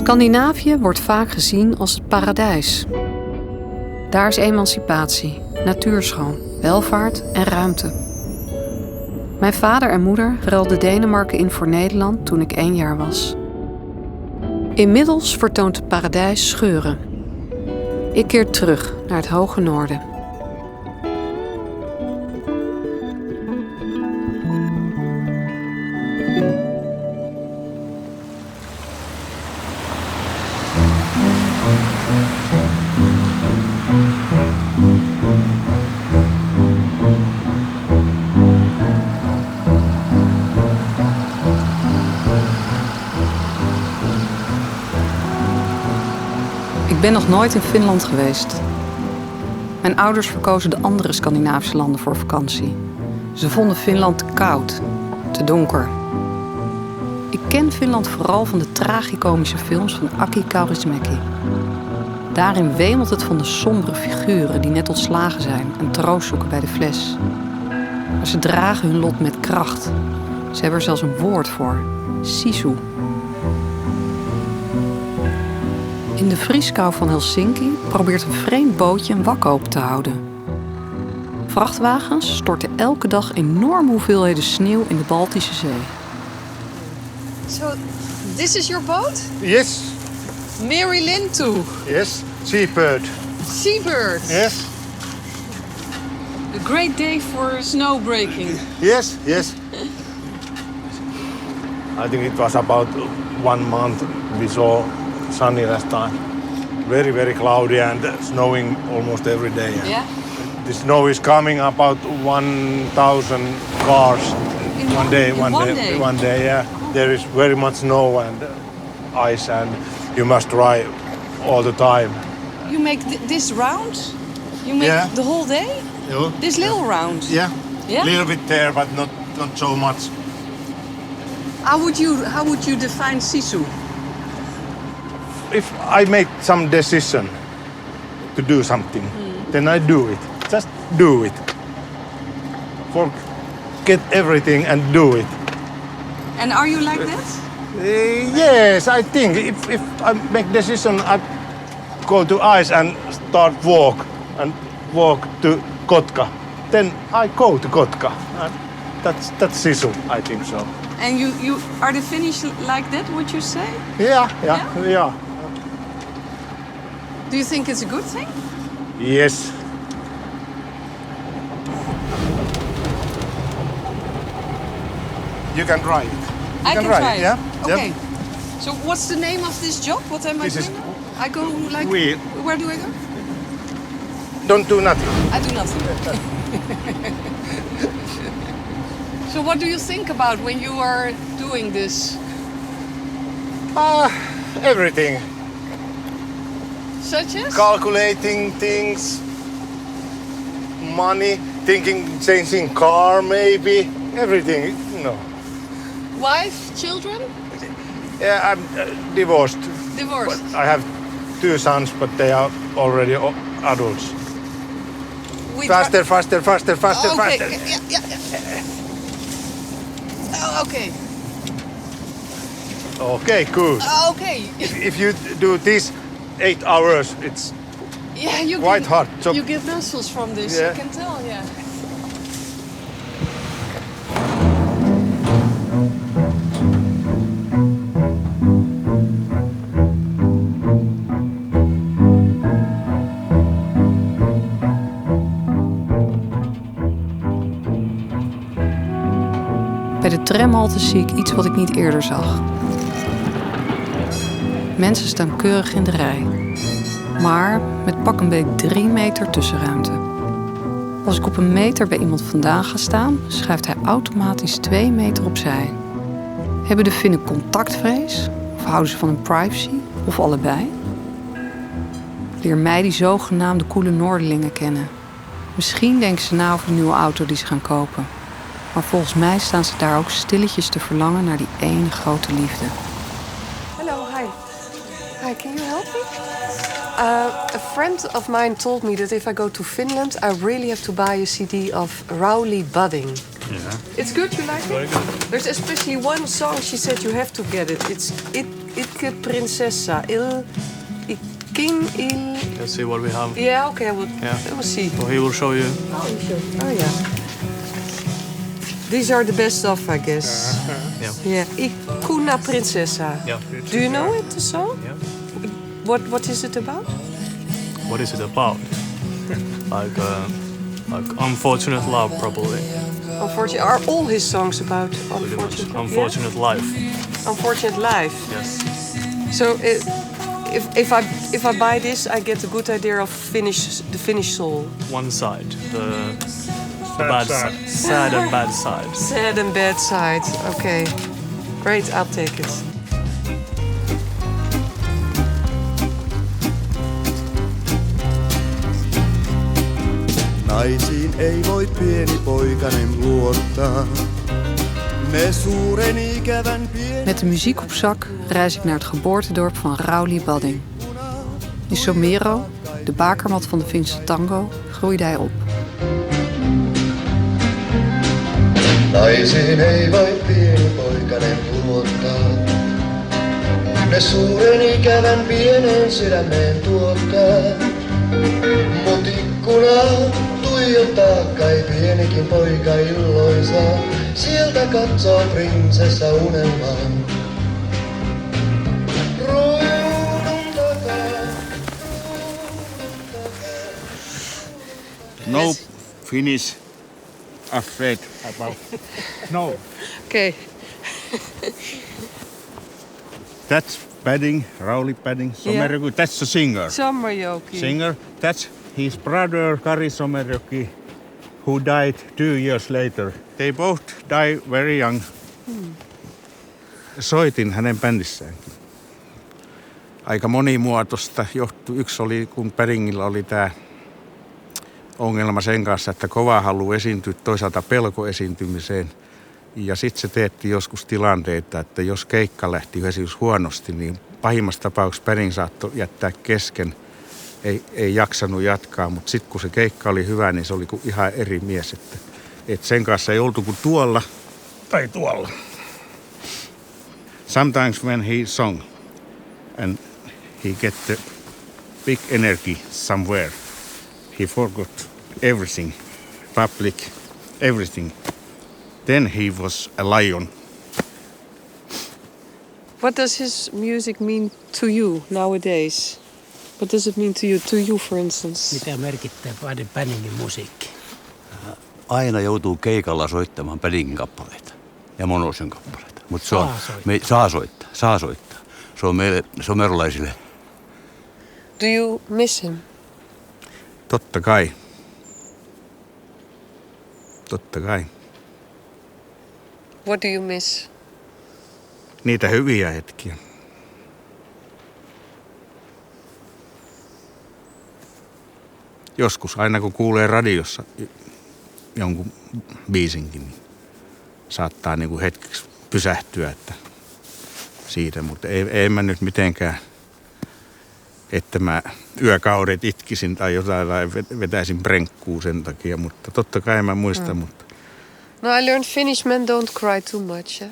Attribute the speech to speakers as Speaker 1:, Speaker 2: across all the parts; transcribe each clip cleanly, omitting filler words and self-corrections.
Speaker 1: Scandinavië wordt vaak gezien als het paradijs. Daar is emancipatie, natuurschoon, welvaart en ruimte. Mijn vader en moeder ruilden Denemarken in voor Nederland toen ik 1 jaar was. Inmiddels vertoont het paradijs scheuren. Ik keer terug naar het hoge noorden. Ik ben nog nooit in Finland geweest. Mijn ouders verkozen de andere Scandinavische landen voor vakantie. Ze vonden Finland te koud, te donker. Ik ken Finland vooral van de tragicomische films van Aki Kaurismäki. Daarin wemelt het van de sombere figuren die net ontslagen zijn en troost zoeken bij de fles. Maar ze dragen hun lot met kracht. Ze hebben er zelfs een woord voor: sisu. In de vrieskou van Helsinki probeert een vreemd bootje een wak open te houden. Vrachtwagens storten elke dag enorme hoeveelheden sneeuw in de Baltische Zee.
Speaker 2: So, this is your boat?
Speaker 3: Yes.
Speaker 2: Mary Lynn too.
Speaker 3: Yes. Seabird.
Speaker 2: Seabird.
Speaker 3: Yes.
Speaker 2: A great day for snowbreaking.
Speaker 3: Yes. Yes. I think it was about 1 month we saw sunny last time. Very, very cloudy and snowing almost every day.
Speaker 2: Yeah?
Speaker 3: The snow is coming about 1,000 cars
Speaker 2: In
Speaker 3: one day.
Speaker 2: one day?
Speaker 3: Yeah. There is very much snow and ice, and you must drive all the time.
Speaker 2: You make this round? You make
Speaker 3: Yeah.
Speaker 2: the whole day?
Speaker 3: Yeah.
Speaker 2: This little round?
Speaker 3: Yeah.
Speaker 2: Yeah?
Speaker 3: Little bit there, but not so much.
Speaker 2: How would you define sisu?
Speaker 3: If I make some decision to do something, then I do it. Just do it. Forget everything and do it.
Speaker 2: And are you like that?
Speaker 3: Yes, I think if I make decision, I go to ice and start walk to Kotka. Then I go to Kotka. And that's sisu, I think so.
Speaker 2: And you are the Finnish like that, would you say?
Speaker 3: Yeah.
Speaker 2: Do you think it's a good thing?
Speaker 3: Yes. You can try it.
Speaker 2: I can try it.
Speaker 3: Yeah.
Speaker 2: Okay.
Speaker 3: Yep.
Speaker 2: So what's the name of this job? What am I
Speaker 3: This is-
Speaker 2: doing? I go like.
Speaker 3: We-
Speaker 2: Where do I go?
Speaker 3: Don't do nothing.
Speaker 2: I do nothing. So what do you think about when you are doing this?
Speaker 3: Everything.
Speaker 2: Such as?
Speaker 3: Calculating things, money, thinking, changing car maybe, everything,
Speaker 2: Wife, children?
Speaker 3: Yeah, I'm divorced.
Speaker 2: Divorced.
Speaker 3: But I have 2 sons, but they are already adults.
Speaker 2: We
Speaker 3: Faster.
Speaker 2: Okay. Yeah. Oh, okay.
Speaker 3: Okay, good.
Speaker 2: Okay.
Speaker 3: If you do this 8 hours, it's
Speaker 2: Yeah, you
Speaker 3: quite
Speaker 2: get,
Speaker 3: hard. So
Speaker 2: You get muscles from this.
Speaker 3: Yeah.
Speaker 2: I can tell. Yeah.
Speaker 1: Bij de tramhalte zie ik iets wat ik niet eerder zag. Mensen staan keurig in de rij. Maar met pak een beet 3 meter tussenruimte. Als ik op 1 meter bij iemand vandaan ga staan, schuift hij automatisch 2 meter opzij. Hebben de Finnen contactvrees? Of houden ze van hun privacy? Of allebei? Leer mij die zogenaamde koele Noorderlingen kennen. Misschien denken ze na over de nieuwe auto die ze gaan kopen. Maar volgens mij staan ze daar ook stilletjes te verlangen naar die ene grote liefde.
Speaker 4: Hello, hi. Hi, can you help me? A friend of mine told me that if I go to Finland, I really have to buy a CD of Rowley Budding.
Speaker 3: yeah.
Speaker 4: It's good, you like it?
Speaker 3: Very good.
Speaker 4: There's especially one song she said you have to get it. It Ik prinsessa.
Speaker 5: Let's see what we have.
Speaker 4: Yeah, okay, we'll see.
Speaker 5: So he will show you.
Speaker 4: Oh, yeah. These are the best of, I guess. Yeah. Ikuna prinsessa.
Speaker 5: Yeah.
Speaker 4: Do you know it, the song?
Speaker 5: Yeah.
Speaker 4: What is it about?
Speaker 5: What is it about? like unfortunate love, probably.
Speaker 4: Unfortunate. Are all his songs about unfortunate?
Speaker 5: Unfortunate life.
Speaker 4: Unfortunate life.
Speaker 5: Yes.
Speaker 4: So if I buy this, I get a good idea of the Finnish soul.
Speaker 5: One side, the bad side. Sad and bad side.
Speaker 4: Sad and bad side. Okay. Great, I'll take it.
Speaker 6: Naisiin ei voi pieni poikanen luottaa. Ne suuren ikävän pieni...
Speaker 1: Met de muziek op zak reis ik naar het geboortedorp van Rauli Badding. In Somero, de bakermat van de Finse tango, groeide hij op.
Speaker 6: Naisiin ei voi pieni poikanen luottaa. Ne suuren ikävän pienen sydämeen tuottaa. Mut ikkunaa tuijottaa kai pienikin poika illoisaa. Sieltä katsoo prinsessa unelmaan. Ruudun takaa.
Speaker 7: No Finnish afraid about no.
Speaker 4: Okay.
Speaker 7: That's Padding, Rauli Padding, Somerjoki. That's the singer.
Speaker 4: Sommerjoki.
Speaker 7: Singer. That's his brother Kari Somerjoki, who died 2 years later. They both died very young. Soitin hänen bändissäänkin. Aika monimuotoista. Yksi oli, kun Paddingilla oli tämä ongelma sen kanssa, että kova halu esiintyä, toisaalta pelko esiintymiseen. Ja sitten se teetti joskus tilanteita, että jos keikka lähti esimerkiksi huonosti, niin pahimmassa tapauksessa Padding saattoi jättää kesken. Ei jaksanut jatkaa, mutta sitten kun se keikka oli hyvä, niin se oli kuin ihan eri mies. Että sen kanssa ei oltu kuin tuolla tai tuolla. Sometimes when he sung and he get the big energy somewhere, he forgot everything, public, everything. Then he was a lion.
Speaker 4: What does his music mean to you nowadays? What does it mean to you for instance?
Speaker 8: Mitä merkittää Paddingin musiikki?
Speaker 9: Aina joutuu keikalla soittamaan Paddingin kappaleita ja Monosion kappaleita. Mutta saa soittaa. Se on meille somerolaisille.
Speaker 4: Do you miss him?
Speaker 7: Totta kai.
Speaker 4: What do you miss?
Speaker 7: Niitä hyviä hetkiä. Joskus, aina kun kuulee radiossa jonkun biisinkin, niin saattaa niin kuin hetkeksi pysähtyä että siitä. Mutta ei mä nyt mitenkään, että mä yökaudet itkisin tai jotain tai vetäisin brenkkuun sen takia. Mutta totta kai mä muistan. Mutta...
Speaker 4: No, I learned Finnish men don't cry too much.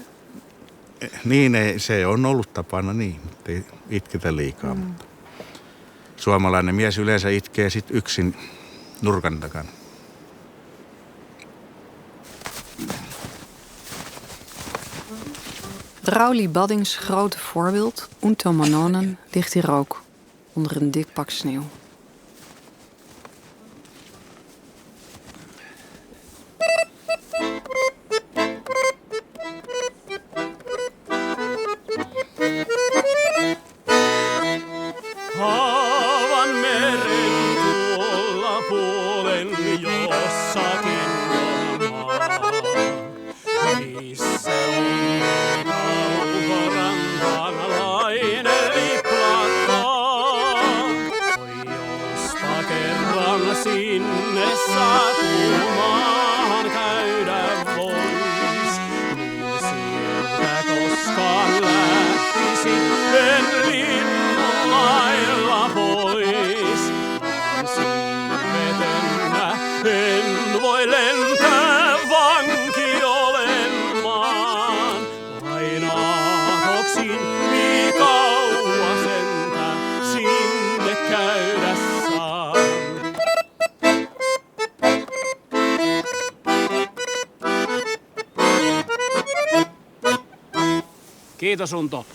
Speaker 7: Niin, se on ollut tapana niin, mutta ei itketä liikaa. Mutta suomalainen mies yleensä itkee sit yksin nurkan takana.
Speaker 1: Rauli Baddings grote voorbeeld, Unto Manonen, ligt hier ook, onder een dik pak sneeuw.
Speaker 5: Haavan meren tuolla puolen jossakin on maa, missä on kaukorantalainen liplakkaa. Oi josta kerran sinne satumaan käydä vois, niin sieltä koskaan lähtisi en linnullailla pois. Vaan siivetennä en voi lentää, vanki olen maan. Vain aatoksin mikä
Speaker 8: Kiitos Unto.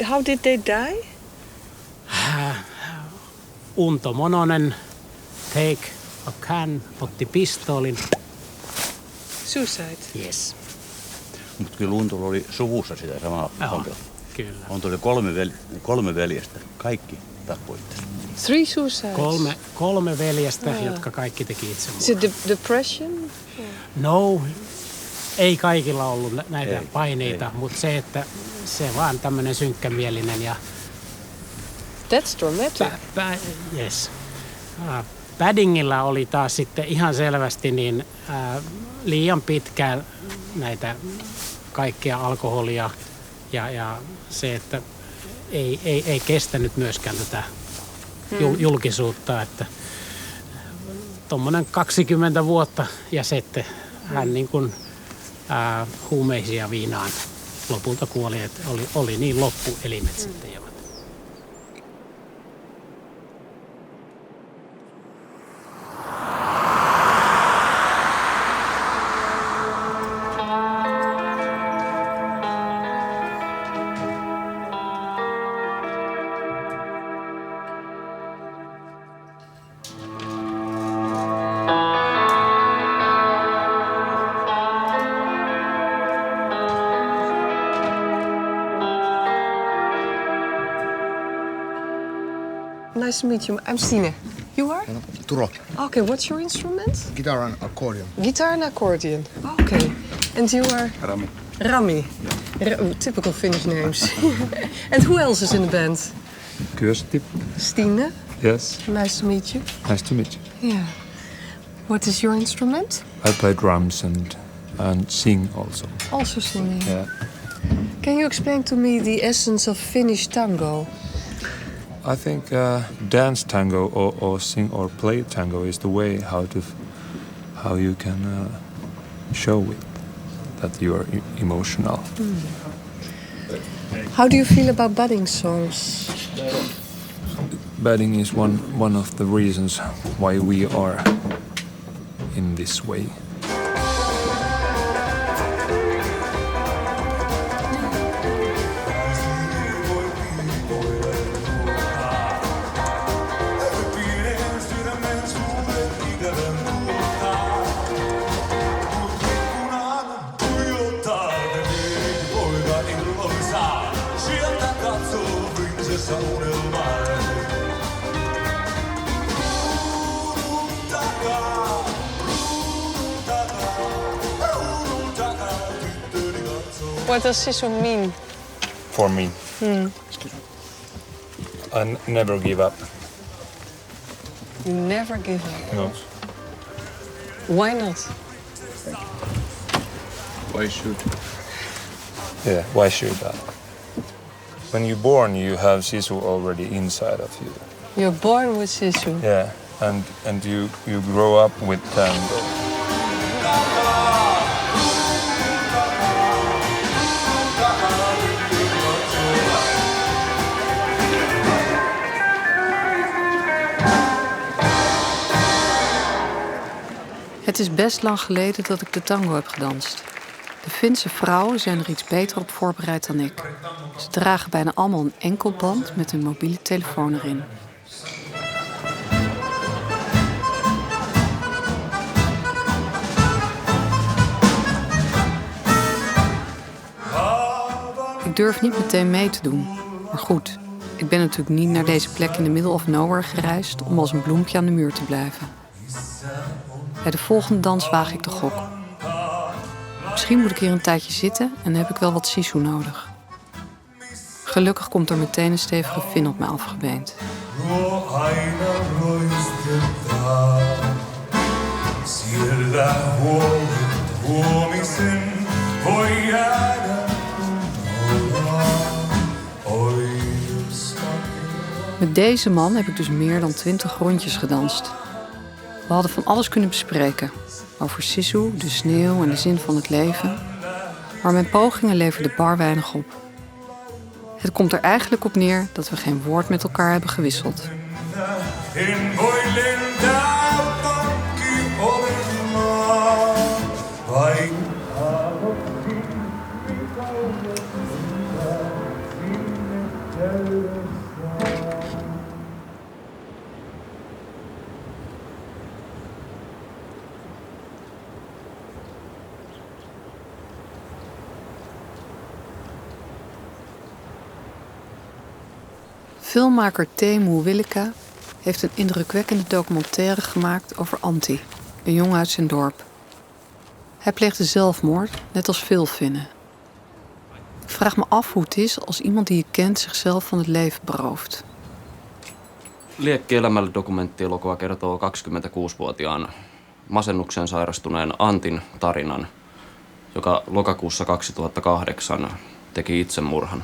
Speaker 4: How did they die?
Speaker 8: Unto Mononen, take a can, otti pistoolin.
Speaker 4: Suicide?
Speaker 8: Yes.
Speaker 9: Mutta kyllä Untolla oli suvussa sitä samaa.
Speaker 8: Kyllä.
Speaker 9: Unto oli kolme veljestä. Kaikki tappoi itse.
Speaker 4: 3 suicides?
Speaker 8: Kolme veljestä, jotka kaikki teki itsemurhaa.
Speaker 4: Is it depression?
Speaker 8: No, ei kaikilla ollut näitä paineita, mutta se, että se vaan tämmöinen synkkämielinen ja...
Speaker 4: That's dramatic.
Speaker 8: Yes. Paddingilla oli taas sitten ihan selvästi niin liian pitkään näitä kaikkea alkoholia ja se, että ei kestänyt myöskään tätä julkisuutta, että tuommoinen 20 vuotta ja sitten hän niin kuin huumeisiin ja viinaan lopulta kuoli, että oli niin loppuelimet sitten jo.
Speaker 4: Nice to meet you. I'm Stine. You are?
Speaker 10: Turo.
Speaker 4: Okay, what's your instrument?
Speaker 10: Guitar and accordion.
Speaker 4: Guitar and accordion. Okay. And you are?
Speaker 10: Rami.
Speaker 4: Rami. Typical Finnish names. And who else is in the band?
Speaker 11: Kyösti.
Speaker 4: Stine.
Speaker 11: Yes.
Speaker 4: Nice to meet you.
Speaker 11: Nice to meet you.
Speaker 4: Yeah. What is your instrument?
Speaker 11: I play drums and sing also.
Speaker 4: Also singing.
Speaker 11: Yeah.
Speaker 4: Can you explain to me the essence of Finnish tango?
Speaker 11: I think dance tango or sing or play tango is the way how you can show it that you are emotional.
Speaker 4: How do you feel about budding songs?
Speaker 11: Budding is one of the reasons why we are in this way.
Speaker 4: What does Sisu mean?
Speaker 11: For me. I never give up.
Speaker 4: You never give up.
Speaker 11: No.
Speaker 4: Why not?
Speaker 11: Why should? Yeah, why should I? When you're born, you have Sisu already inside of you.
Speaker 4: You're born with Sisu.
Speaker 11: Yeah, and you grow up with tango.
Speaker 1: Het is best lang geleden dat ik de tango heb gedanst. De Finse vrouwen zijn er iets beter op voorbereid dan ik. Ze dragen bijna allemaal een enkelband met een mobiele telefoon erin. Ik durf niet meteen mee te doen. Maar goed, ik ben natuurlijk niet naar deze plek in de middle of nowhere gereisd om als een bloempje aan de muur te blijven. Bij de volgende dans waag ik de gok. Misschien moet ik hier een tijdje zitten en heb ik wel wat sisu nodig. Gelukkig komt er meteen een stevige Fin op me afgebeend. Met deze man heb ik dus meer dan 20 rondjes gedanst. We hadden van alles kunnen bespreken. Over Sisu, de sneeuw en de zin van het leven. Maar mijn pogingen leverden bar weinig op. Het komt er eigenlijk op neer dat we geen woord met elkaar hebben gewisseld.
Speaker 6: En voi lentää kaikki olemaan, vaikka
Speaker 1: Filmmaker Teemu Willeka heeft een indrukwekkende documentaire gemaakt over Antti, een jongen uit zijn dorp. Hij pleegde zelfmoord, net als veel Finnen. Ik vraag me af hoe het is als iemand die je kent zichzelf van het leven berooft.
Speaker 10: Liekkielämällä dokumenttielokuva kertoo 26-vuotiaan masennukseen sairastuneen Antin tarinan, joka lokakuussa 2008 teki itsemurhan.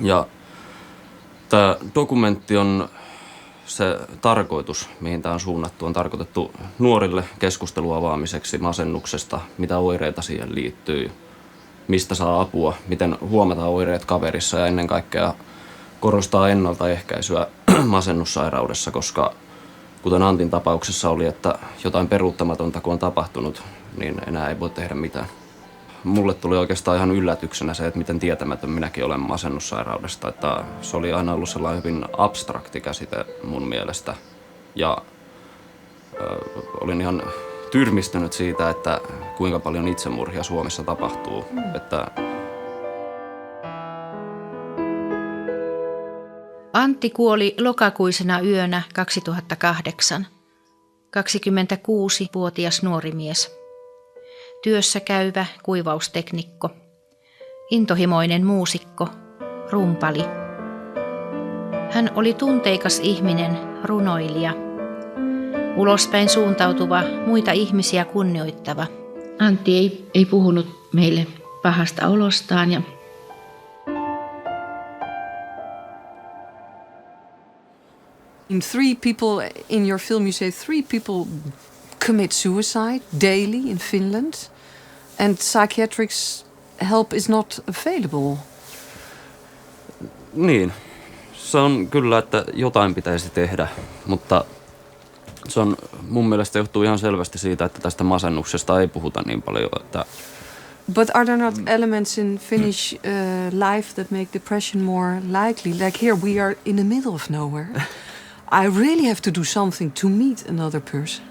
Speaker 10: Ja tämä dokumentti on se tarkoitus, mihin tämä on suunnattu, on tarkoitettu nuorille keskustelua avaamiseksi masennuksesta, mitä oireita siihen liittyy, mistä saa apua, miten huomataan oireet kaverissa ja ennen kaikkea korostaa ennaltaehkäisyä masennussairaudessa, koska kuten Antin tapauksessa oli, että jotain peruuttamatonta kun on tapahtunut, niin enää ei voi tehdä mitään. Mulle tuli oikeastaan ihan yllätyksenä se, että miten tietämätön minäkin olen masennussairaudesta. Että se oli aina ollut sellainen hyvin abstrakti käsite mun mielestä. Ja olin ihan tyrmistynyt siitä, että kuinka paljon itsemurhia Suomessa tapahtuu. Että
Speaker 12: Antti kuoli lokakuisena yönä 2008. 26-vuotias nuori mies. Työssä käyvä kuivausteknikko. Intohimoinen muusikko, rumpali. Hän oli tunteikas ihminen, runoilija. Ulospäin suuntautuva, muita ihmisiä kunnioittava. Antti ei puhunut meille pahasta olostaan ja
Speaker 1: In your film you say 3 people commit suicide daily in Finland and psychiatric help is not available.
Speaker 10: niin, se on kyllä, että jotain pitäisi tehdä, mutta se on mun mielestä johtuu ihan selvästi siitä, että tästä masennuksesta ei puhuta niin paljon, että
Speaker 1: But are there not elements in Finnish life that make depression more likely? Like here we are in the middle of nowhere. I really have to do something to meet another person.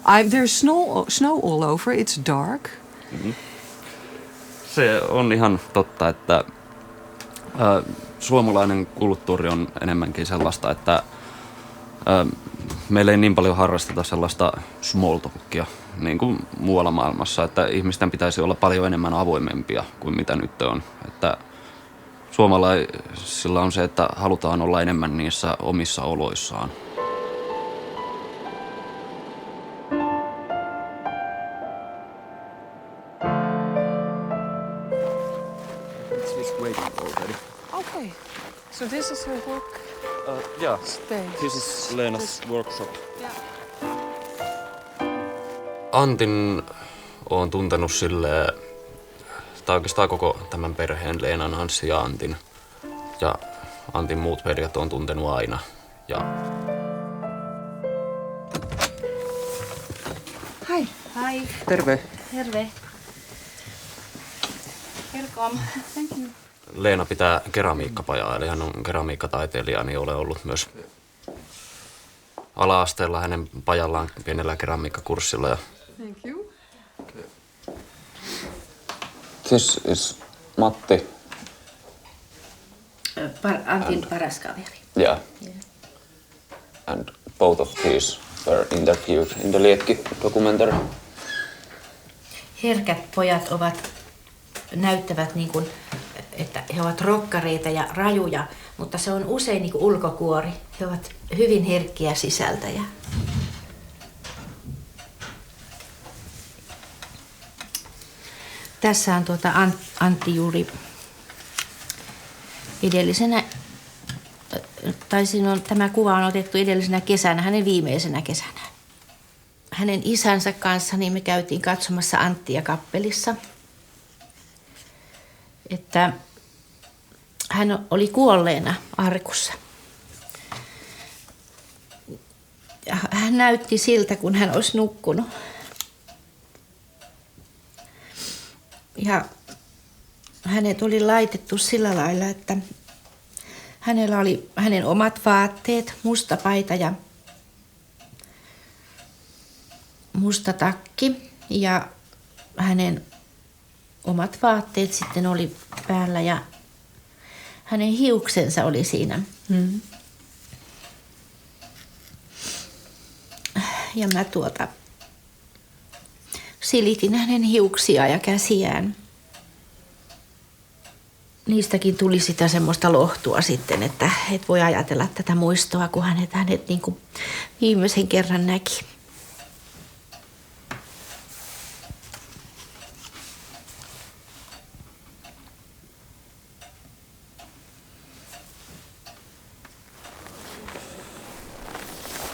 Speaker 1: There's snow all over, it's dark.
Speaker 10: Se on ihan totta, että suomalainen kulttuuri on enemmänkin sellaista, että meillä ei niin paljon harrasteta sellaista small talkia niin kuin muualla maailmassa, että ihmisten pitäisi olla paljon enemmän avoimempia kuin mitä nyt on. Että suomalaisilla on se, että halutaan olla enemmän niissä omissa oloissaan.
Speaker 4: Okay, so this is her work space.
Speaker 10: This is Leena's workshop. Antin olen tuntenut silleen, tai oikeastaan koko tämän perheen, Leenan, Anssi ja Antin. Ja Antin muut veljet on tuntenut aina. Ja
Speaker 12: Hi. Hi.
Speaker 10: terve.
Speaker 12: Terve. Welcome. Thank you.
Speaker 10: Leena pitää keramiikkapajaa, eli hän on keramiikkataiteilija, niin olen ollut myös ala-asteella hänen pajallaan pienellä keramiikkakurssilla.
Speaker 2: Thank you.
Speaker 10: This is Matti.
Speaker 12: Antin paras kaveri.
Speaker 10: Yeah. And both of these were interviewed in the Liekki documentary.
Speaker 12: Herkät pojat näyttävät niin kuin, että he ovat rokkareita ja rajuja, mutta se on usein niin kuin ulkokuori. He ovat hyvin herkkiä sisältä. Tässä on Antti juuri edellisenä, tai tämä kuva on otettu edellisenä kesänä, hänen viimeisenä kesänä. Hänen isänsä kanssa niin me käytiin katsomassa Anttia kappelissa. Että hän oli kuolleena arkussa. Ja hän näytti siltä, kun hän olisi nukkunut. Ja hänet oli laitettu sillä lailla, että Hänellä oli hänen omat vaatteet, musta paita ja musta takki ja hänen omat vaatteet sitten oli päällä ja hänen hiuksensa oli siinä. Mm. Ja mä silitin hänen hiuksia ja käsiään. Niistäkin tuli sitä semmoista lohtua sitten, että et voi ajatella tätä muistoa, kun hänet niin kuin viimeisen kerran näki.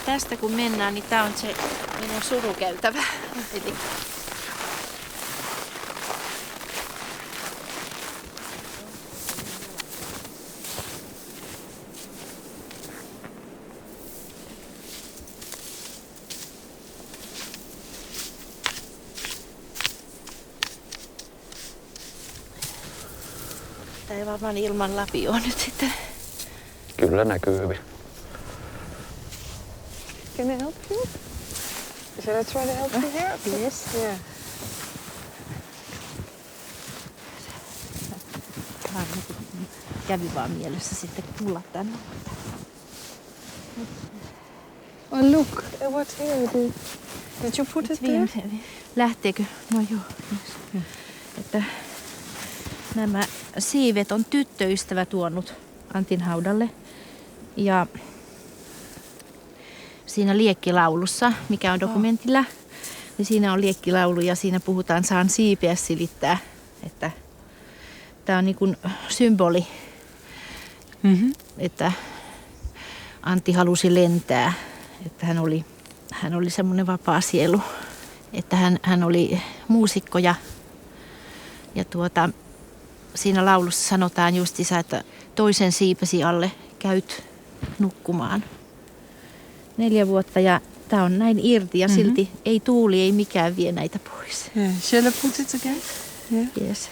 Speaker 12: Tästä kun mennään, niin tää on se minun surukäytävä. Eli tää ei varmaan ilman lapioon nyt sitten.
Speaker 10: Kyllä näkyy hyvin.
Speaker 4: Can I help you? Should I try to help you here? Yes. Yeah.
Speaker 12: Kävi vaan mielessä sitten tulla tänne.
Speaker 4: Oh look, what's here? Did you put it there?
Speaker 12: Lähteekö? No joo. Yes. Että nämä siivet on tyttöystävä tuonut Antin haudalle. Ja siinä liekkilaulussa, mikä on dokumentilla, niin siinä on liekkilaulu ja siinä puhutaan saan siipeä silittää. Että tämä on niin kuin symboli, että Antti halusi lentää, että hän oli semmoinen vapaa sielu, että hän oli muusikko ja siinä laulussa sanotaan justiinsa, että toisen siipesi alle käyt nukkumaan. 4 vuotta ja tää on näin irti ja silti ei tuuli, ei mikään vie näitä pois.
Speaker 4: Yeah. Shall I put it again?
Speaker 12: Yeah. Yes.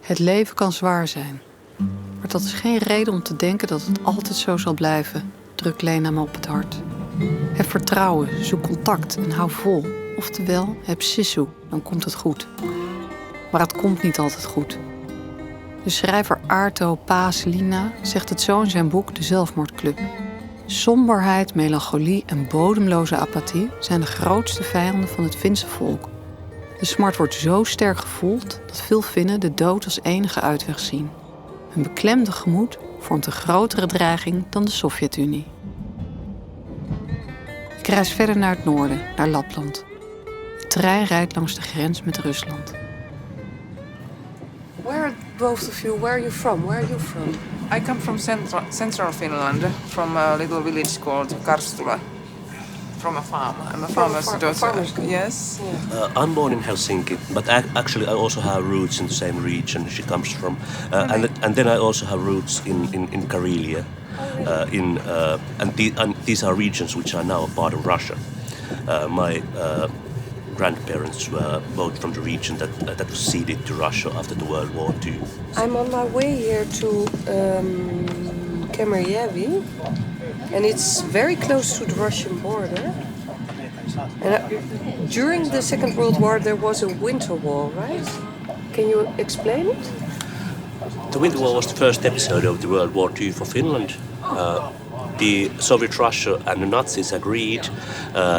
Speaker 1: Het leven kan zwaar zijn. Maar dat is geen reden om te denken dat het altijd zo zal blijven, drukt Lena me op het hart. Heb vertrouwen, zoek contact en hou vol. Oftewel, heb sisu, dan komt het goed. Maar het komt niet altijd goed. De schrijver Arto Paaslina zegt het zo in zijn boek De Zelfmoordclub. Somberheid, melancholie en bodemloze apathie zijn de grootste vijanden van het Finse volk. De smart wordt zo sterk gevoeld dat veel Finnen de dood als enige uitweg zien. Hun beklemde gemoed vormt een grotere dreiging dan de Sovjet-Unie. Ik reis verder naar het noorden, naar Lapland. De trein rijdt langs de grens met Rusland.
Speaker 4: Where are you from? Where are you from?
Speaker 13: I come from central Finland, from a little village called Karstula, from a farm. I'm a farmer's daughter. Yes.
Speaker 14: Yeah. I'm born in Helsinki, but actually I also have roots in the same region she comes from. And then I also have roots in Karelia. And these are regions which are now a part of Russia. My grandparents were both from the region that was ceded to Russia after the World War II.
Speaker 4: I'm on my way here to Kemeryevi, and it's very close to the Russian border. And during the Second World War there was a winter wall, right? Can you explain it?
Speaker 14: The Winter War was the first episode of the World War II for Finland. The Soviet Russia and the Nazis agreed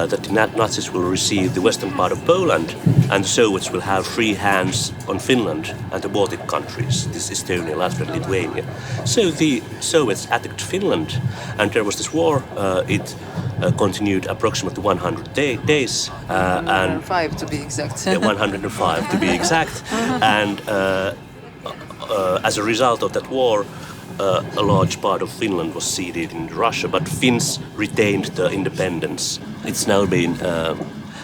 Speaker 14: that the Nazis will receive the western part of Poland and the Soviets will have free hands on Finland and the Baltic countries, this Estonia, Latvia and Lithuania. So the Soviets attacked Finland and there was this war. It continued approximately 100 days.
Speaker 13: 105 to be exact.
Speaker 14: Yeah, 105 to be exact. And as a result of that war, a large part of Finland was ceded in Russia, but Finns retained the independence. It's now been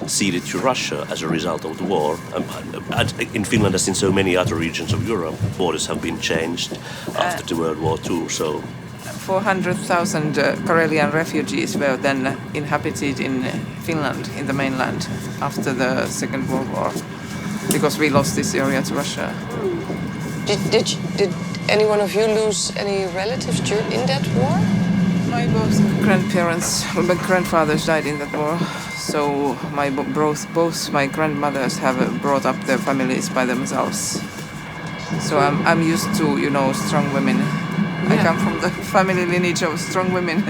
Speaker 14: ceded to Russia as a result of the war. In Finland, as in so many other regions of Europe, borders have been changed after the World War II. So
Speaker 13: 400,000 Karelian refugees were then inhabited in Finland, in the mainland, after the Second World War, because we lost this area to Russia.
Speaker 4: Did any one of you lose any relatives in that war?
Speaker 13: My both grandfathers died in that war. So both my grandmothers have brought up their families by themselves. So I'm used to, strong women. Yeah. I come from the family lineage of strong women.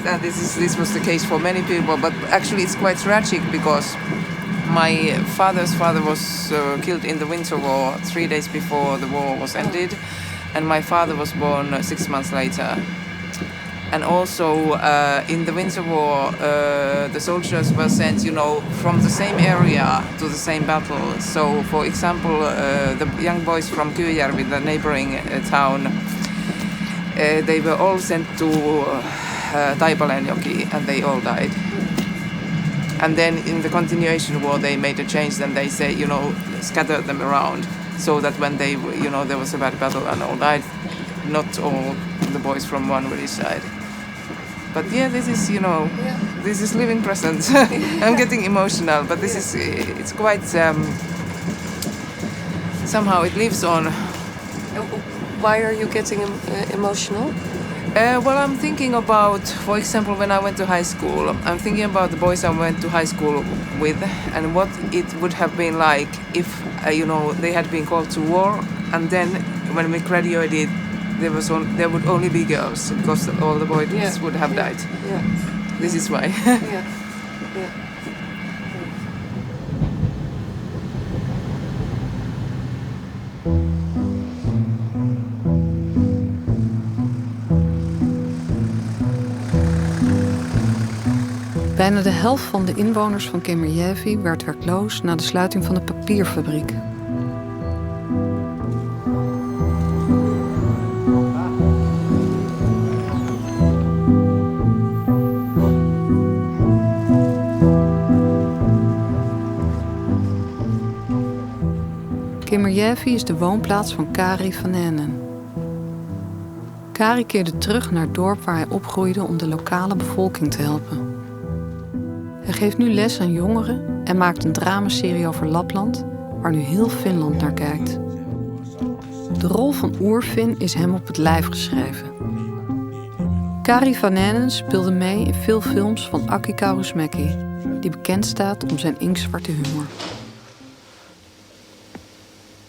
Speaker 13: And this was the case for many people, but actually it's quite tragic because my father's father was killed in the Winter War 3 days before the war was ended, and my father was born 6 months later. And also in the Winter War, the soldiers were sent, from the same area to the same battle. So, for example, the young boys from Kyyjärvi, the neighboring town, they were all sent to Taipalenjoki, and they all died. And then in the continuation war, they made a change, and they say, scattered them around, so that when they, there was a bad battle and all died, not all the boys from one village died. But yeah, this is, this is living present. I'm getting emotional, but this is, it's quite, somehow it lives on.
Speaker 4: Why are you getting emotional?
Speaker 13: Well, I'm thinking about, for example, when I went to high school, I'm thinking about the boys I went to high school with and what it would have been like if, they had been called to war, and then when we graduated, there would only be girls because all the boys would have died.
Speaker 4: Yeah.
Speaker 13: This is why.
Speaker 4: Yeah.
Speaker 1: Bijna de helft van de inwoners van Kemerjärvi werd werkloos na de sluiting van de papierfabriek. Kemerjärvi is de woonplaats van Kari Vanenen. Kari keerde terug naar het dorp waar hij opgroeide om de lokale bevolking te helpen. Hij geeft nu les aan jongeren en maakt een dramaserie over Lapland, waar nu heel Finland naar kijkt. De rol van Oerfin is hem op het lijf geschreven. Kari Vanenen speelde mee in veel films van Aki Kaurismäki, die bekend staat om zijn inktzwarte humor.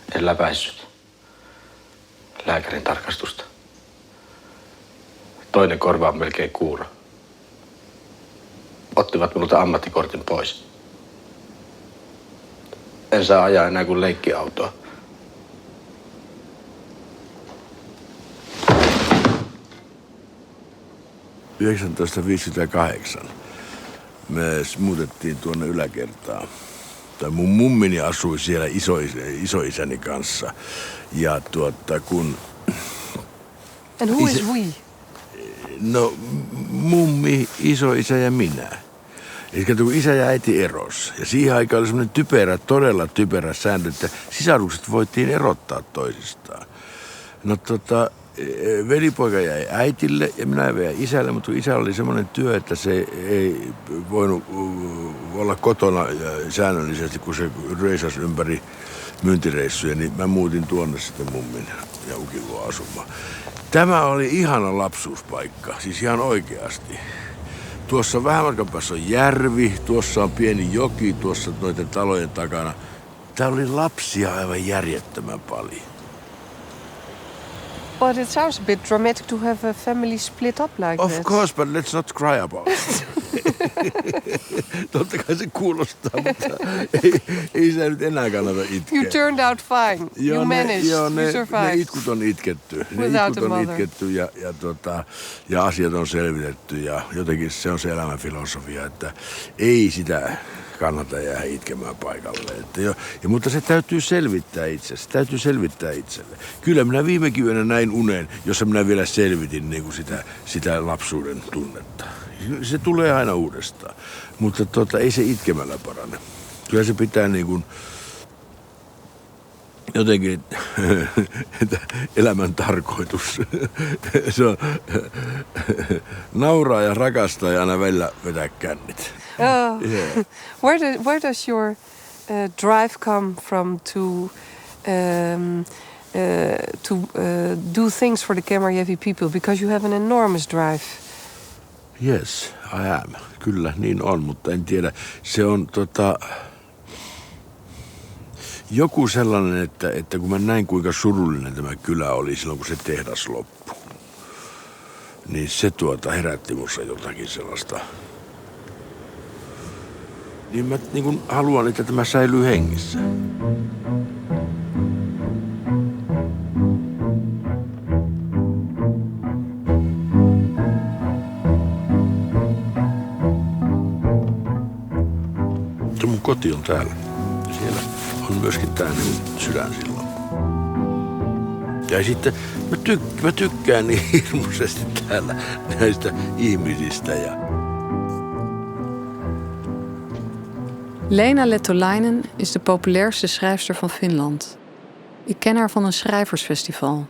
Speaker 15: En läpäissyt lääkärin tarkastusta. Toinen korva on melkein kuuro. Ottivat minulta ammattikortin pois. En saa ajaa enää kuin leikkiautoa.
Speaker 16: – 1958 me muutettiin tuonne yläkertaan. Mun mummini asui siellä isoisäni kanssa. Ja kun...
Speaker 4: And who is we?
Speaker 16: No, mummi, isoisä ja minä. Eli kun isä ja äiti eros. Ja siihen aikaan oli semmoinen todella typerä sääntö, että sisarukset voitiin erottaa toisistaan. No velipoika jäi äitille ja minä jäin isälle, mutta isällä oli semmoinen työ, että se ei voinut olla kotona säännöllisesti, kun se reisasi ympäri myyntireissuja, niin mä muutin tuonne sitten mummin ja ukin luo asumaan. Tämä oli ihana lapsuuspaikka, siis ihan oikeasti. Tuossa vähän matkan päässä on järvi, tuossa on pieni joki, tuossa noiden talojen takana. Täällä oli lapsia aivan järjettömän paljon.
Speaker 4: But it sounds a bit dramatic to have a family split up like
Speaker 16: Of
Speaker 4: that.
Speaker 16: course, but let's not cry about it. Totta kai se kuulostaa, mutta ei se nyt enää kannata itkeä.
Speaker 4: You turned out fine. You managed. You survived.
Speaker 16: Ne itkut on itketty. Ja asiat on selvitetty ja jotenkin se on se elämän filosofia, että ei sitä kannata jäädä itkemään paikalle. Mutta se täytyy selvittää itse. Se täytyy selvittää itselle. Kyllä minä viime yönä näin unen, jossa minä vielä selvitin niin kuin sitä lapsuuden tunnetta. Se tulee aina uudestaan. Mutta ei se itkemällä parane. Kyllä se pitää niin kuin jotenkin elämän tarkoitus. Se on nauraa ja rakastaa ja aina välillä vetää kännit.
Speaker 4: Yeah. Where does your drive come from to to do things for the Kemerjevi people because you have an enormous drive.
Speaker 16: Yes, I am. Kyllä, niin on, mutta en tiedä. Se on joku sellainen, että kun mä näin kuinka surullinen tämä kylä oli silloin, kun se tehdas loppui, niin se herätti musta jotakin sellaista. Niin mä niin kun haluan, että tämä säilyy hengissä. Mun koti on täällä. Ja siellä on myöskin tää sydän silloin. Ja sitten mä tykkään niin hirmuisesti täällä näistä ihmisistä.
Speaker 1: Leena Lehtolainen is de populairste schrijfster van Finland. Ik ken haar van een schrijversfestival.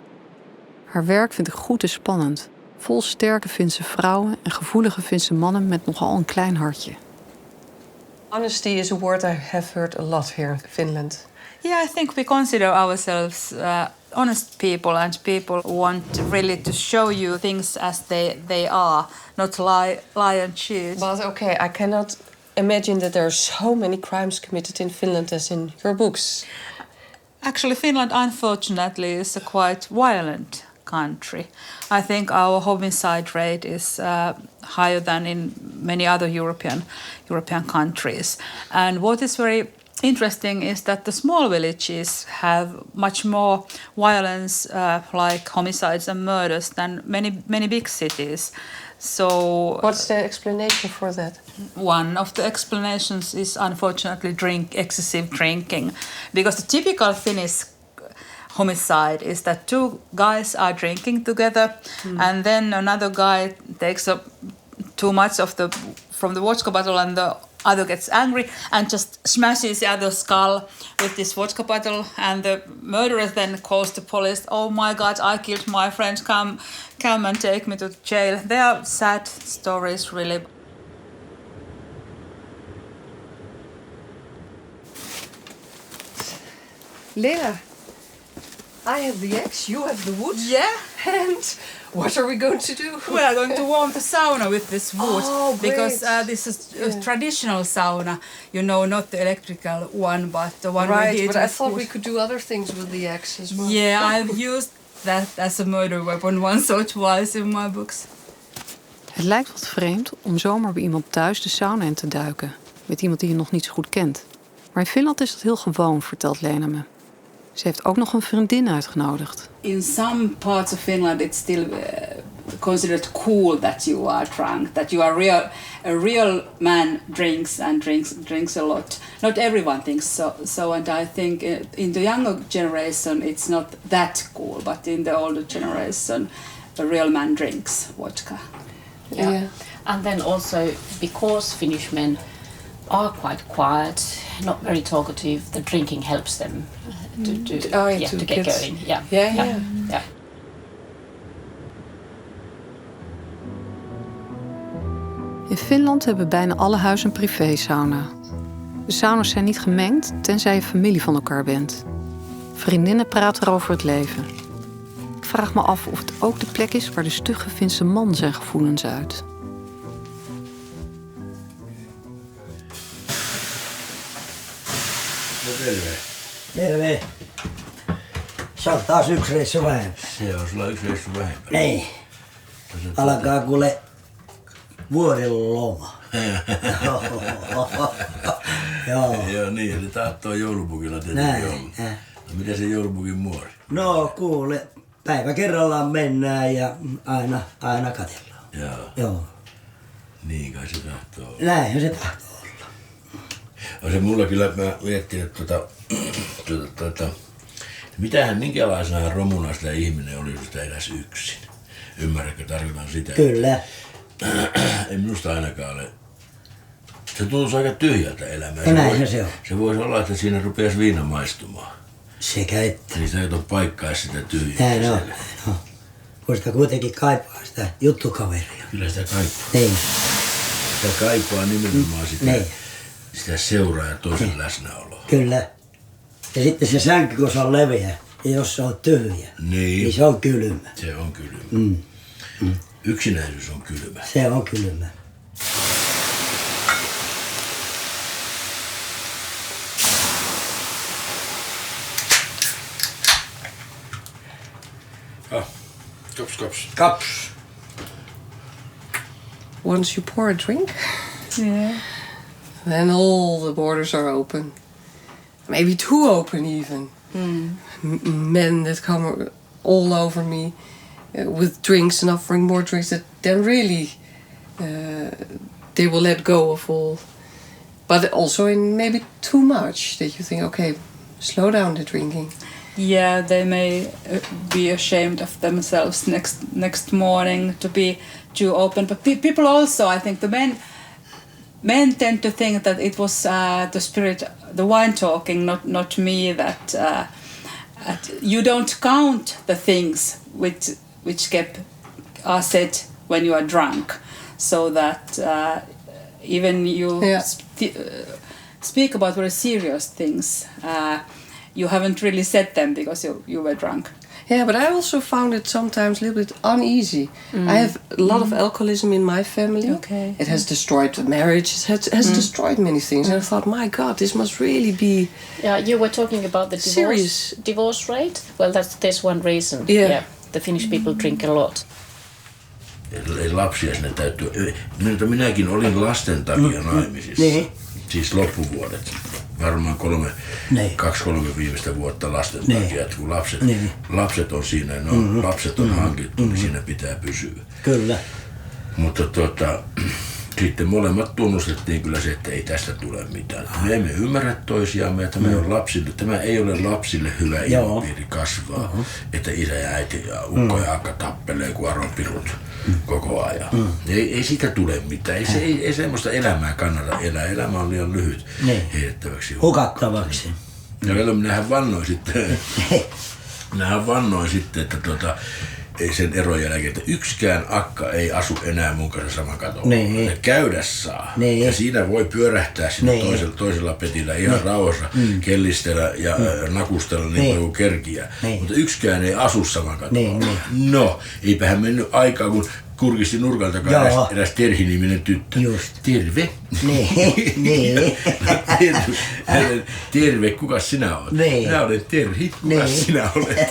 Speaker 1: Haar werk vind ik goed en spannend. Vol sterke Finse vrouwen en gevoelige Finse mannen met nogal een klein hartje.
Speaker 4: Honesty is a word I have heard a lot here in Finland.
Speaker 17: Yeah, I think we consider ourselves honest people, and people want really to show you things as they are, not lie and cheat.
Speaker 4: But okay, I cannot imagine that there are so many crimes committed in Finland as in your books.
Speaker 17: Actually, Finland, unfortunately, is a quite violent country. I think our homicide rate is higher than in many other European countries. And what is very interesting is that the small villages have much more violence, like homicides and murders, than many big cities. So,
Speaker 4: what's the explanation for that?
Speaker 17: One of the explanations is unfortunately excessive drinking, because the typical Finnish homicide is that two guys are drinking together, and then another guy takes too much from the vodka bottle, and the other gets angry and just smashes the other's skull with this vodka bottle, and the murderer then calls the police. Oh my God, I killed my friend, come and take me to jail. They are sad stories, really.
Speaker 4: Leena, I have the axe, you have the wood.
Speaker 17: Yeah.
Speaker 4: And what are we going to do?
Speaker 17: We are going to warm the sauna with this wood.
Speaker 4: Oh,
Speaker 17: because this is a traditional sauna, not the electrical one, but the one we heat.
Speaker 4: Right, but I thought we could do other things with the axe as well.
Speaker 17: Yeah, I've used that as a murder weapon once or twice in my books.
Speaker 1: Het lijkt wat vreemd om zomaar bij iemand thuis de sauna in te duiken. Met iemand die je nog niet zo goed kent. Maar in Finland is dat heel gewoon, vertelt Leena me. Ze heeft ook nog een vriendin uitgenodigd.
Speaker 17: In some parts of Finland it's still considered cool that you are drunk, that you are a real man drinks a lot. Not everyone thinks so, and I think in the younger generation it's not that cool, but in the older generation a real man drinks vodka.
Speaker 18: Yeah. And then also because Finnish men are quite quiet, not very talkative, the drinking helps them to get going. Yeah.
Speaker 1: In Finland hebben bijna alle huizen een privésauna. De sauna's zijn niet gemengd, tenzij je familie van elkaar bent. Vriendinnen praten over het leven. Ik vraag me af of het ook de plek is waar de stugge Finse man zijn gevoelens uit.
Speaker 19: Terve. Se on taas yksi reissu vähemmän.
Speaker 16: Se on sulla yksi reissu vähemmän.
Speaker 19: Niin. Alkaa kuule vuoden loma.
Speaker 16: Joo niin, eli tahtoo joulupukilla tietenkin olla. No miten se joulupukin muori?
Speaker 19: No kuule, päivä kerrallaan mennään ja aina katsellaan. Joo.
Speaker 16: Niin kai se tahtoo olla.
Speaker 19: Näinhän se tahtoo olla.
Speaker 16: On se mulla kyllä, mä miettin, että minkälaisena romuna sitä ihminen oli, jos sitä edes yksin. Ymmärrätkö, tarkoitan sitä?
Speaker 19: Kyllä.
Speaker 16: Ei minusta ainakaan ole. Se tuntuu aika tyhjältä elämää.
Speaker 19: Näinhän se on.
Speaker 16: Se voisi olla, että siinä rupeaisi viina maistumaan.
Speaker 19: Sekä että.
Speaker 16: Eli sitä ei ole paikkaa sitä tyhjää.
Speaker 19: Näin on. Kun sitä kuitenkin kaipaa sitä juttukaveria.
Speaker 16: Kyllä sitä kaipaa.
Speaker 19: Niin.
Speaker 16: Sitä kaipaa nimenomaan sitä seuraa ja toisen läsnäoloa.
Speaker 19: Kyllä. Ja sitten se sänky, kun se on leveä ja jos se on tyhjä, niin se on kylmä.
Speaker 16: Se on kylmä. Yksinäisyys on kylmä.
Speaker 19: Se on kylmä.
Speaker 16: Cups.
Speaker 4: Once you pour a drink,
Speaker 17: Yeah.
Speaker 4: then all the borders are open. Maybe too open even. Men that come all over me with drinks and offering more drinks, that then really they will let go of all. But also in maybe too much, that you think, okay, slow down the drinking.
Speaker 17: Yeah, they may be ashamed of themselves next morning to be too open. But people also, I think, the men tend to think that it was the spirit, the wine talking, not me. That you don't count the things which are said when you are drunk, so that even you speak about very serious things. You haven't really said them because you were drunk.
Speaker 4: Yeah, but I also found it sometimes a little bit uneasy. I have a lot of alcoholism in my family.
Speaker 17: Okay.
Speaker 4: It has destroyed the marriage. It has destroyed many things. And I thought, my God, this must really be...
Speaker 18: Yeah, you were talking about the divorce rate. Well, there's one reason. Yeah, the Finnish people drink a lot.
Speaker 16: Ei lapsia sinne täytyy. Minäkin olin lasten takia naimisissa. Siis loppuvuodet. Varmaan 2-3 viimeistä vuotta lasten takia, että kun lapset on siinä, lapset on hankittu, niin siinä pitää pysyä.
Speaker 19: Kyllä.
Speaker 16: Mutta sitten molemmat tunnustettiin kyllä se, että ei tästä tule mitään. Me emme ymmärrä toisiamme, että tämä ei ole lapsille hyvä ilmapiiri kasvaa, että isä ja äiti ja ukko ja akka tappelee kuin aronpirut koko ajan. Ei siitä tule mitään. Ei semmoista elämää kannata elää. Elämä on liian lyhyt heitettäväksi.
Speaker 19: Hukattavaksi.
Speaker 16: Ja minähän vannoin sitten, että ei sen eron jälkeen, että yksikään akka ei asu enää mun kanssa saman katolla. Ne käydä saa. Ja siinä voi pyörähtää sinne toisella petillä ihan rauhassa, kellistellä ja nakustella niin paljon kuin kerkiä. Mutta yksikään ei asu saman katolla. No, eipähän mennyt aikaa, kun kurkisti nurkan takaa eräs Terhi-niminen tyttö. Terve. Terve, kukas sinä olet? Minä olen Terhi, kukas sinä olet?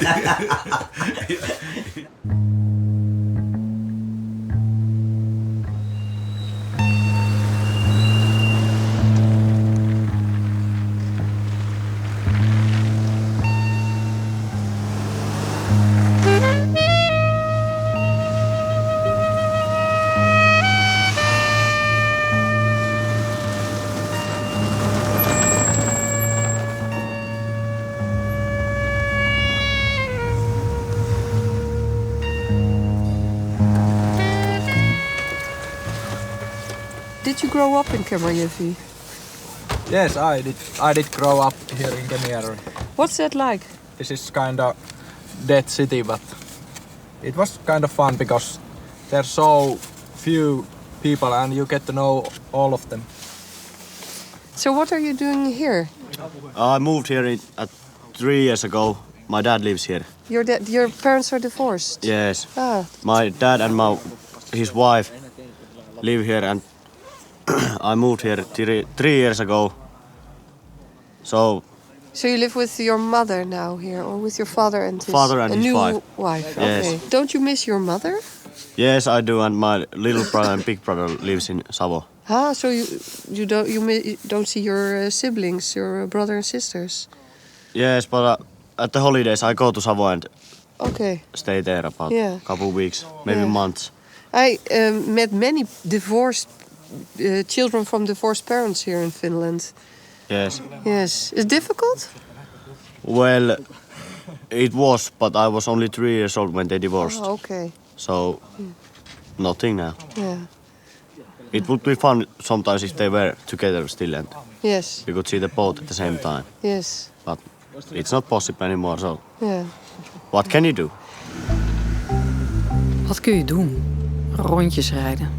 Speaker 4: Did you grow up in Kemijärvi?
Speaker 20: Yes, I did grow up here in Kemijärvi.
Speaker 4: What's that like?
Speaker 20: This is kind of dead city, but it was kind of fun because there's so few people and you get to know all of them.
Speaker 4: So what are you doing here?
Speaker 21: I moved here 3 years ago. My dad lives here.
Speaker 4: Your parents are divorced?
Speaker 21: Yes. My dad and his wife live here, and I moved here 3 years ago. So
Speaker 4: you live with your mother now here, or with your father and his
Speaker 21: new
Speaker 4: wife?
Speaker 21: Yes.
Speaker 4: Okay. Don't you miss your mother?
Speaker 21: Yes, I do, and my little brother and big brother lives in Savo.
Speaker 4: So you don't see your siblings, your brother and sisters?
Speaker 21: Yes, but at the holidays I go to Savo and stay there about a couple of weeks, maybe months.
Speaker 4: I met many divorced children from divorced parents here in Finland.
Speaker 21: Yes.
Speaker 4: Yes. Is it difficult?
Speaker 21: Well, it was, but I was only 3 years old when they divorced.
Speaker 4: Oh, okay.
Speaker 21: So, nothing now.
Speaker 4: Yeah.
Speaker 21: It would be fun sometimes if they were together still and
Speaker 4: yes,
Speaker 21: we could see the boat at the same time.
Speaker 4: Yes.
Speaker 21: But it's not possible anymore, so
Speaker 4: yeah.
Speaker 21: What can you do?
Speaker 1: Wat kun je doen? Rondjes rijden.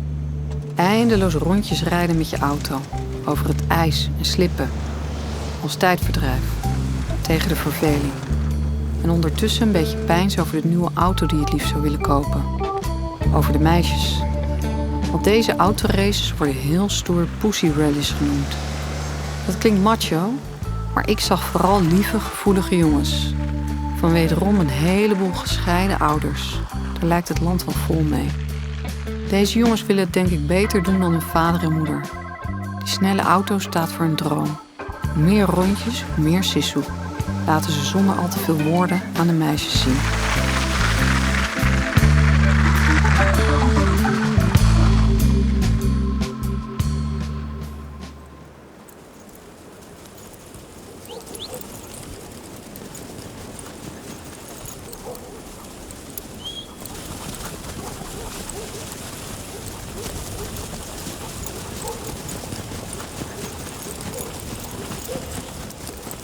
Speaker 1: Eindeloos rondjes rijden met je auto. Over het ijs en slippen. Als tijdverdrijf. tegen de verveling. En ondertussen een beetje pijns over de nieuwe auto die het liefst zou willen kopen. Over de meisjes. Want deze autoraces worden heel stoer pussy rallies genoemd. Dat klinkt macho, maar ik zag vooral lieve, gevoelige jongens. Van wederom een heleboel gescheiden ouders. Daar lijkt het land wel vol mee. Deze jongens willen het denk ik beter doen dan hun vader en moeder. Die snelle auto staat voor een droom. Hoe meer rondjes, hoe meer sisoe. Laten ze zonder al te veel woorden aan de meisjes zien.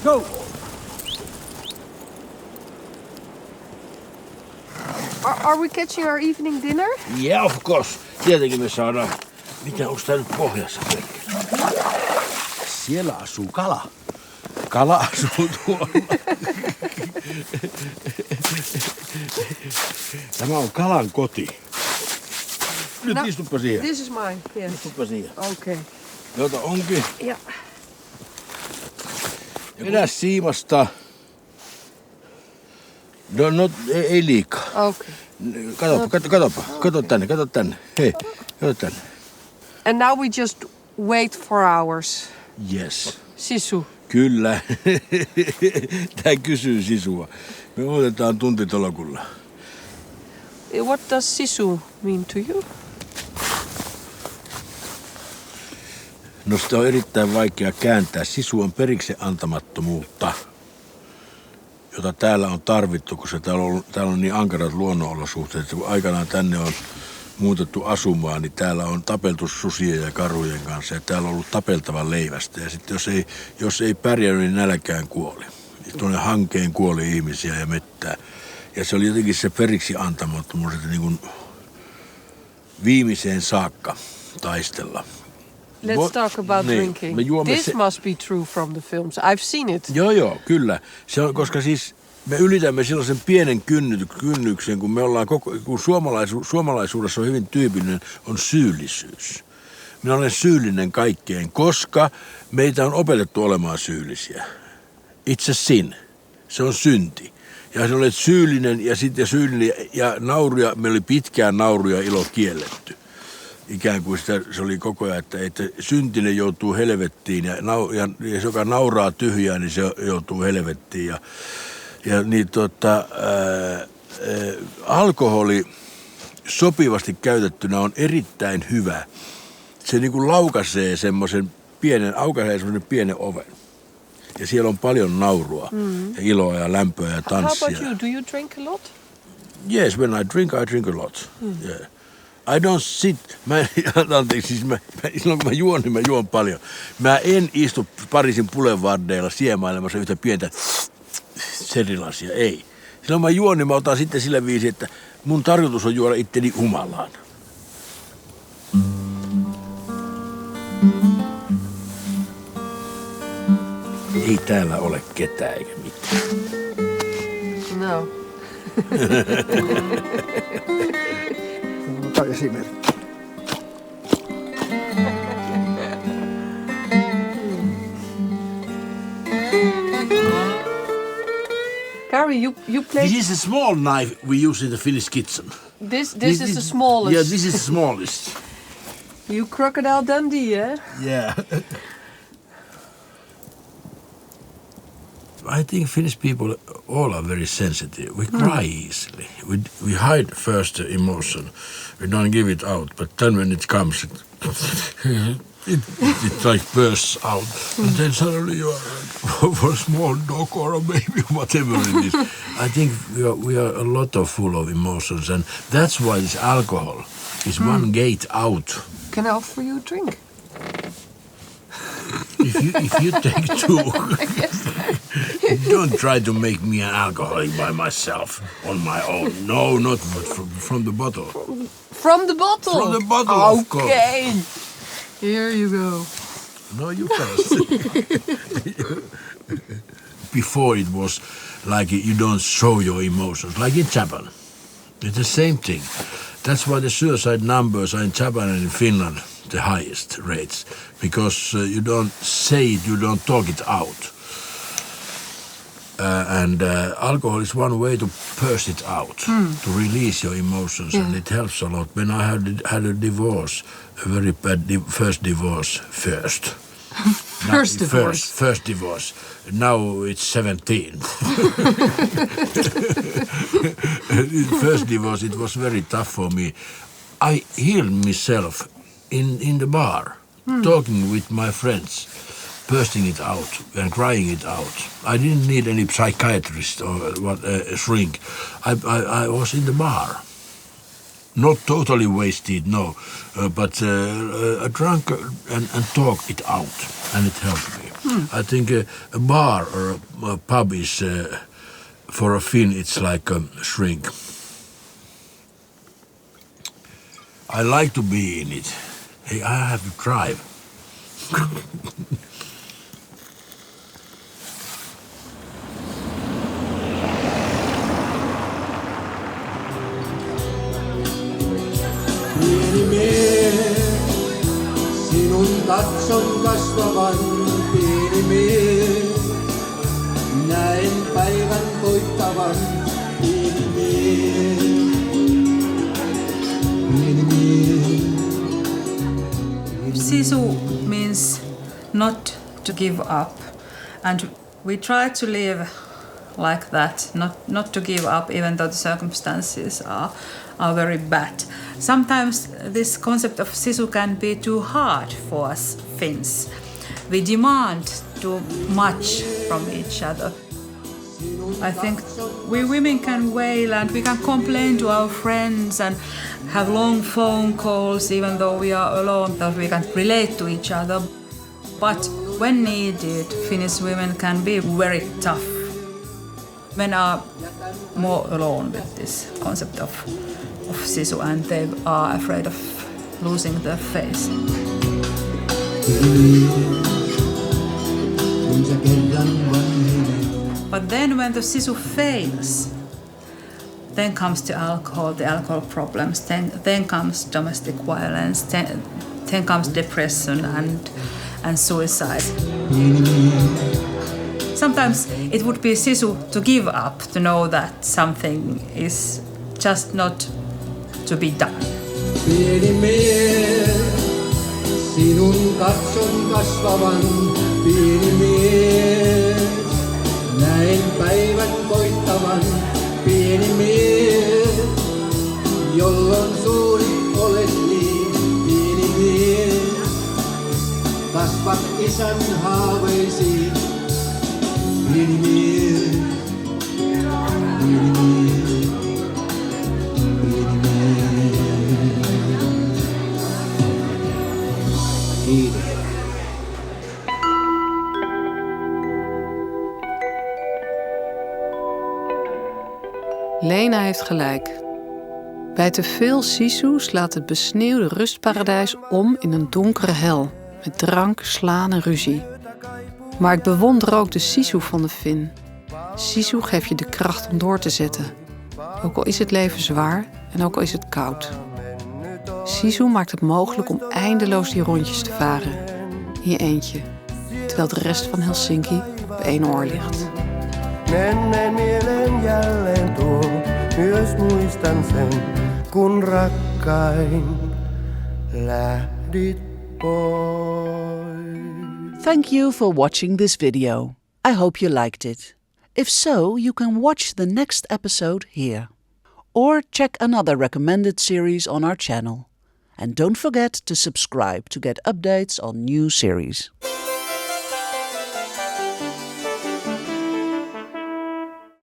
Speaker 2: Go! Are we catching our evening dinner?
Speaker 16: Yeah, of course. Tietenkin me saadaan. Mitä onko tää nyt pohjassa pelkkä? Siellä asuu kala. Kala asuu tuolla. Tämä on kalan koti. Nyt istuppa siihen.
Speaker 2: This is mine, yes.
Speaker 16: Istuppa siihen.
Speaker 2: Okay.
Speaker 16: Jota onkin.
Speaker 2: Ja.
Speaker 16: Vedä siimasta. No, ei liikaa.
Speaker 2: Okay.
Speaker 16: Kato tänne. Hei, kato tänne.
Speaker 2: And now we just wait for hours.
Speaker 16: Yes.
Speaker 2: Sisu.
Speaker 16: Kyllä. Tää kysyy sisua. Me odotetaan tuntitolokulla.
Speaker 2: What does sisu mean to you?
Speaker 16: No sitä on erittäin vaikea kääntää. Sisu on periksi antamattomuutta, jota täällä on tarvittu, kun täällä on niin ankarat luonnonolosuhteet. Että kun aikanaan tänne on muutettu asumaan, niin täällä on tapeltu susien ja karujen kanssa ja täällä on ollut tapeltava leivästä. Ja sitten jos ei pärjännyt, niin nälkään kuoli. Tuonne hankeen kuoli ihmisiä ja mettää. Ja se oli jotenkin se periksi antamattomuus, että niin kuin viimeiseen saakka taistella.
Speaker 2: Let's talk about drinking. This must be true from the films. I've seen it.
Speaker 16: Joo, kyllä. Se on, koska siis me ylitämme sellaisen pienen kynnyksen, kun me ollaan kun suomalaisuudessa on hyvin tyypillinen, on syyllisyys. Minä olen syyllinen kaikkeen, koska meitä on opetettu olemaan syyllisiä. It's a sin. Se on synti. Ja sä olet syyllinen ja sitten syyllinen ja nauruja, meillä oli pitkään nauruja ilo kielletty. Ikään kuin se oli koko ajan, että syntinen joutuu helvettiin ja joka nauraa tyhjään, niin se joutuu helvettiin. Ja niin alkoholi sopivasti käytettynä on erittäin hyvä. Se niin kuin laukaisee semmoisen pienen oven. Ja siellä on paljon naurua ja iloa ja lämpöä ja tanssia.
Speaker 2: How about you? Do you drink a lot?
Speaker 16: Yes, when I drink a lot. Yeah. I don't sit. Silloin kun mä juon, niin mä juon paljon. Mä en istu Pariisin boulevardeilla siemailemassa yhtä pientä serilasia, ei. Silloin kun mä juon, niin mä otan sitten sillä viisi, että mun tarkoitus on juoda itteni humalaan. Ei täällä ole ketään eikä mitään.
Speaker 2: No.
Speaker 16: Ota esimerkki.
Speaker 2: Kari, you play.
Speaker 16: This is a small knife we use in the Finnish kitchen.
Speaker 2: This is the smallest.
Speaker 16: Yeah, this is the smallest.
Speaker 2: You Crocodile Dundee, eh?
Speaker 16: Yeah. I think Finnish people all are very sensitive. We cry easily. We hide first the emotion. We don't give it out. But then when it comes, it like bursts out. And then suddenly you are for a small dog or a baby, whatever it is. I think we are a lot of full of emotions. And that's why this alcohol is one gate out.
Speaker 2: Can I offer you a drink?
Speaker 16: If you take two, don't try to make me an alcoholic by myself, on my own. No, not from the bottle.
Speaker 2: From the bottle?
Speaker 16: From the bottle, of course.
Speaker 2: Okay. Here you go.
Speaker 16: No, you first. before it was like you don't show your emotions, like in Japan. It's the same thing. That's why the suicide numbers are in Japan and in Finland the highest rates, because you don't say it, you don't talk it out. And alcohol is one way to burst it out, to release your emotions, and it helps a lot. When I had a divorce, a very bad first divorce. First divorce. Now it's 17. First divorce, it was very tough for me. I healed myself in the bar, talking with my friends, bursting it out and crying it out. I didn't need any psychiatrist or shrink. I was in the bar. Not totally wasted, no, but drunk and talk it out, and it helped me. I think a bar or a pub is, for a Finn, it's like a shrink. I like to be in it. Hey, I have to drive.
Speaker 6: Pieni mies, sinun katson kasvavan, pieni mies. Näen päivän koittavan, pieni mies. Pieni mies.
Speaker 17: Sisu means not to give up, and we try to live like that, not to give up even though the circumstances are very bad. Sometimes this concept of sisu can be too hard for us Finns. We demand too much from each other. I think we women can wail and we can complain to our friends and have long phone calls even though we are alone, that we can relate to each other. But when needed, Finnish women can be very tough. Men are more alone with this concept of sisu, and they are afraid of losing their face. But then when the sisu fails, then comes the alcohol problems, then comes domestic violence, then comes depression and suicide. Sometimes it would be sisu to give up, to know that something is just not to be done.
Speaker 6: Pieni mies, sinun katson kasvavan, pieni mies. Näen päivän koittavan, pieni mies. Jolloin suuri olet niin, pieni mies. Kasvat isän haaveisiin, pieni mies. Pieni mies.
Speaker 1: Lena heeft gelijk. Bij te veel sisu slaat het besneeuwde rustparadijs om in een donkere hel. Met drank, slaan en ruzie. Maar ik bewonder ook de sisu van de Fin. Sisu geeft je de kracht om door te zetten. Ook al is het leven zwaar en ook al is het koud. Sisu maakt het mogelijk om eindeloos die rondjes te varen. In je eentje. Terwijl de rest van Helsinki op één oor ligt.
Speaker 6: Menneen mielen jälleen tuo, myös muistan sen, kun rakkain lähdit pois.
Speaker 3: Thank you for watching this video. I hope you liked it. If so, you can watch the next episode here. Or check another recommended series on our channel. And don't forget to subscribe to get updates on new series.